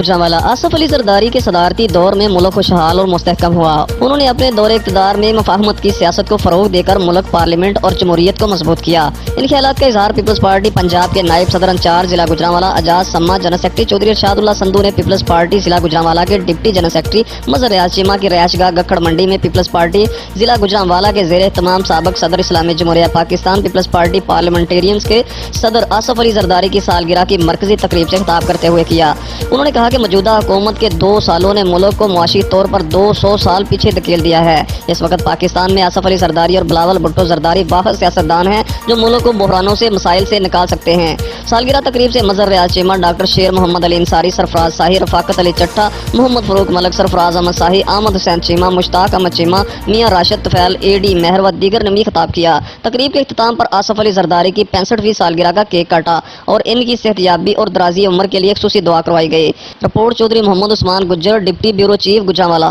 गुजरांवाला। आसफ अली जरदारी के सदारती दौर में मुल्क खुशहाल और मुस्तहकम हुआ। उन्होंने अपने दौरे इक़्तिदार में मुफाहमत की सियासत को फ़रोग़ देकर मुल्क, पार्लियामेंट और जमहूरियत को मजबूत किया। इन ख्यालात का इजहार पीपल्स पार्टी पंजाब के नायब सदर इंचार्ज जिला गुजरांवाला अजाज सम्मा, जनरल सेक्रेटरी चौधरी इरशादुल्लाह संधू ने पीपल्स पार्टी जिला गुजरांवाला के डिप्टी जनरल सेक्रेटरी मजहर रियाज चीमा की रिहायशगाह गखड़ मंडी में पीपल्स पार्टी जिला गुजरांवाला के ज़ेरे तमाम साबिक़ सदर इस्लामी जमहूरिया पाकिस्तान पीपल्स पार्टी पार्लियामेंटेरियंस के सदर आसफ अली जरदारी की सालगिरह की मरकजी तकरीब से खिताब करते हुए किया। उन्होंने कहा कि मौजूदा हुकूमत के 2 सालों ने मुल्क को मुआशी तौर पर 200 साल पीछे धकेल दिया है। इस वक्त पाकिस्तान में आसफ अली जरदारी और बिलावल भुट्टो जरदारी वाहिद सियासतदान हैं जो मुल्क को बहरानों से, मसाइल से निकाल सकते हैं। सालगिरह तकरीब से मजहर रियाज चीमा, डॉक्टर शेर मोहम्मद अली अंसारी, सरफराज शाही, रफाकत अली चट्टा, मोहम्मद फरूक मलक, सरफराज अहमद शाही, अहमद हुसैन चीमा, मुश्ताक अहमद चीमा, मियां राशिद तुफैल, एडी मेहर व दीगर ने भी खिताब किया। तकरीब के इख्तिताम पर आसफ अली जरदारी की 65वीं सालगिरह का केक काटा और इनकी सेहतयाबी और दराजी उम्र के लिए खुसूसी दुआ करवाई गई। Report Chaudhry Muhammad Usman Gujjar, deputy bureau chief Gujranwala.